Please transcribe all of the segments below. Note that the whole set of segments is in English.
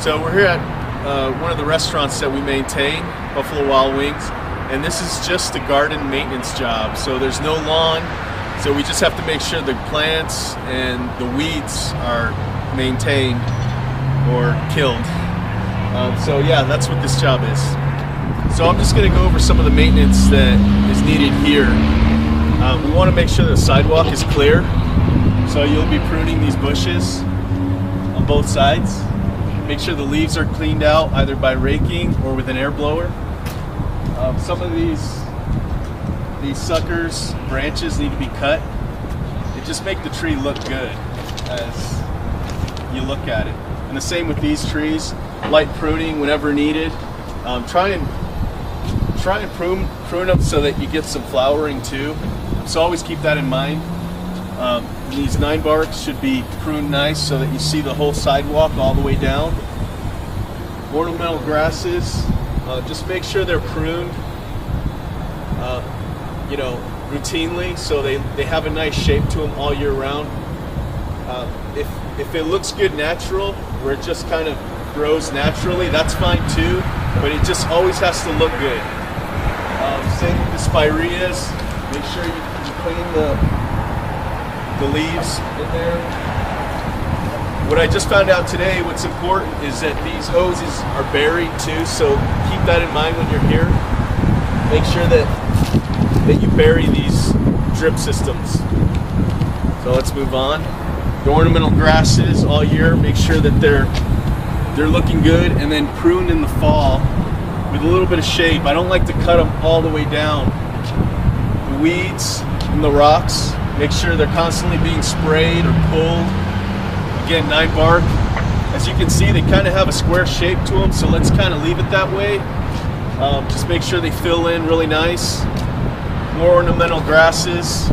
So we're here at one of the restaurants that we maintain, Buffalo Wild Wings, and this is just a garden maintenance job. So there's no lawn, so we just have to make sure the plants and the weeds are maintained or killed. So yeah, that's what this job is. So I'm just going to go over some of the maintenance that is needed here. We want to make sure the sidewalk is clear, so you'll be pruning these bushes on both sides. Make sure the leaves are cleaned out either by raking or with an air blower. Some of these suckers, branches need to be cut. It just make the tree look good as you look at it. And the same with these trees, light pruning whenever needed. Try and prune them so that you get some flowering too. So always keep that in mind. These 9 barks should be pruned nice so that you see the whole sidewalk all the way down. Ornamental grasses, just make sure they're pruned, routinely, so they have a nice shape to them all year round. If it looks good natural, where it just kind of grows naturally, that's fine too, but it just always has to look good. Same with the spireas, make sure you clean the leaves in there. What I just found out today, what's important is that these hoses are buried too, so keep that in mind when you're here. Make sure that you bury these drip systems. So let's move on. The ornamental grasses all year, make sure that they're looking good, and then pruned in the fall with a little bit of shape. I don't like to cut them all the way down. The weeds and the rocks, make sure they're constantly being sprayed or pulled. Again, 9 bark. As you can see, they kind of have a square shape to them, so let's kind of leave it that way. Just make sure they fill in really nice. More ornamental grasses.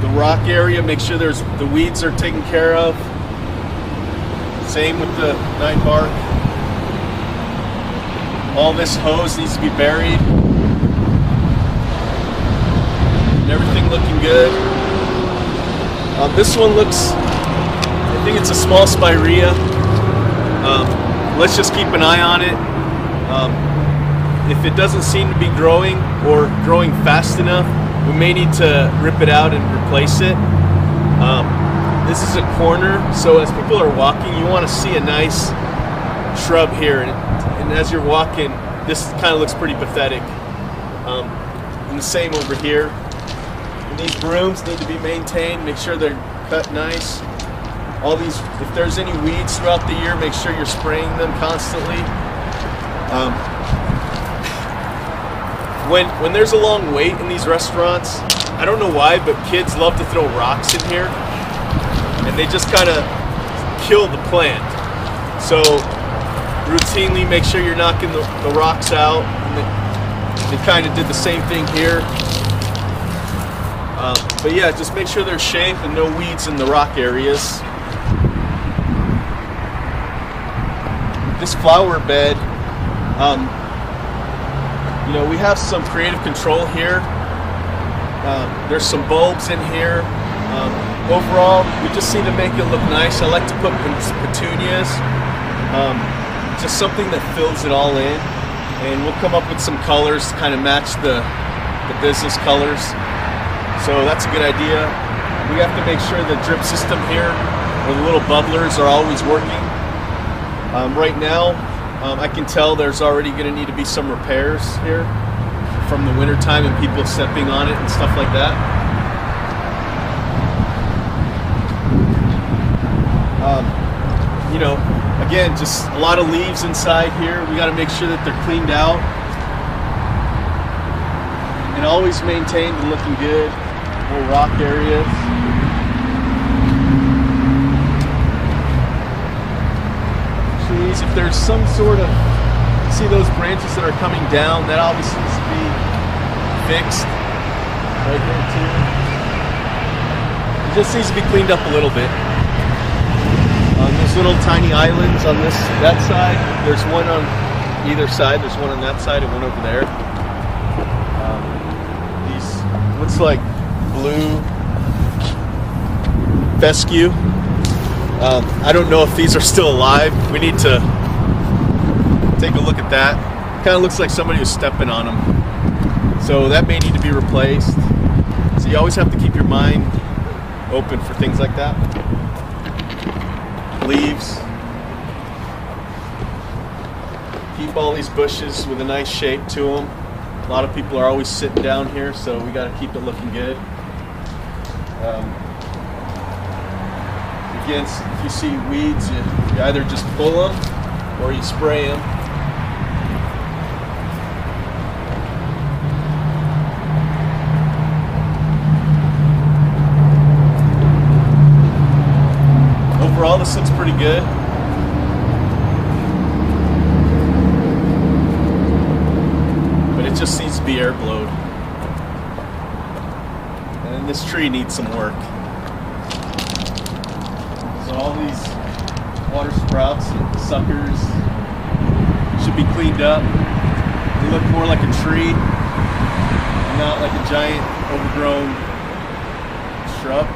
The rock area, make sure the weeds are taken care of. Same with the 9 bark. All this hose needs to be buried. And everything looking good. This one looks, I think it's a small spirea. Let's just keep an eye on it. If it doesn't seem to be growing or growing fast enough, we may need to rip it out and replace it. This is a corner, so as people are walking, you want to see a nice shrub here. And as you're walking, this kind of looks pretty pathetic. And the same over here. And these brooms need to be maintained, make sure they're cut nice. All these, if there's any weeds throughout the year, make sure you're spraying them constantly. When there's a long wait in these restaurants, I don't know why, but kids love to throw rocks in here, and they just kind of kill the plant. So routinely make sure you're knocking the rocks out. And they kind of did the same thing here. But yeah, just make sure there's shape and no weeds in the rock areas. This flower bed, we have some creative control here. There's some bulbs in here. Overall, we just need to make it look nice. I like to put petunias, just something that fills it all in. And we'll come up with some colors to kind of match the business colors. So that's a good idea. We have to make sure the drip system here, or the little bubblers, are always working. Right now, I can tell there's already going to need to be some repairs here from the winter time and people stepping on it and stuff like that. Again, just a lot of leaves inside here. We got to make sure that they're cleaned out and always maintained and looking good. More rock areas. Trees, if there's some sort of, see those branches that are coming down, that obviously needs to be fixed. Right here too. It just needs to be cleaned up a little bit. There's little tiny islands on that side. There's one on either side. There's one on that side and one over there. These looks like blue fescue. I don't know if these are still alive. We need to take a look at that. Kind of looks like somebody was stepping on them. So that may need to be replaced. So you always have to keep your mind open for things like that. Leaves. Keep all these bushes with a nice shape to them. A lot of people are always sitting down here, so we got to keep it looking good. Again, if you see weeds, you either just pull them or you spray them. Overall, this looks pretty good. But it just needs to be air blowed. And this tree needs some work. So all these water sprouts and suckers should be cleaned up. They look more like a tree, not like a giant overgrown shrub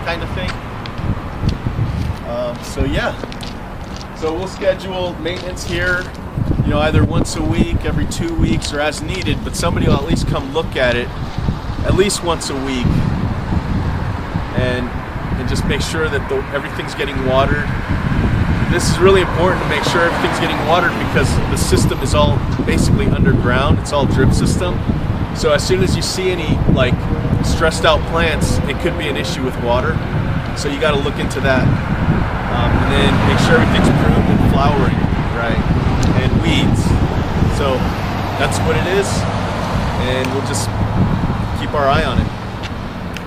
kind of thing. So yeah, so we'll schedule maintenance here, you know, either once a week, every 2 weeks, or as needed, but somebody will at least come look at it at least once a week and just make sure that everything's getting watered. This is really important to make sure everything's getting watered because the system is all basically underground. It's all drip system. So as soon as you see any like stressed out plants, it could be an issue with water. So you got to look into that. And then make sure everything's pruned and flowering, right? And weeds. So that's what it is. And we'll just keep our eye on it.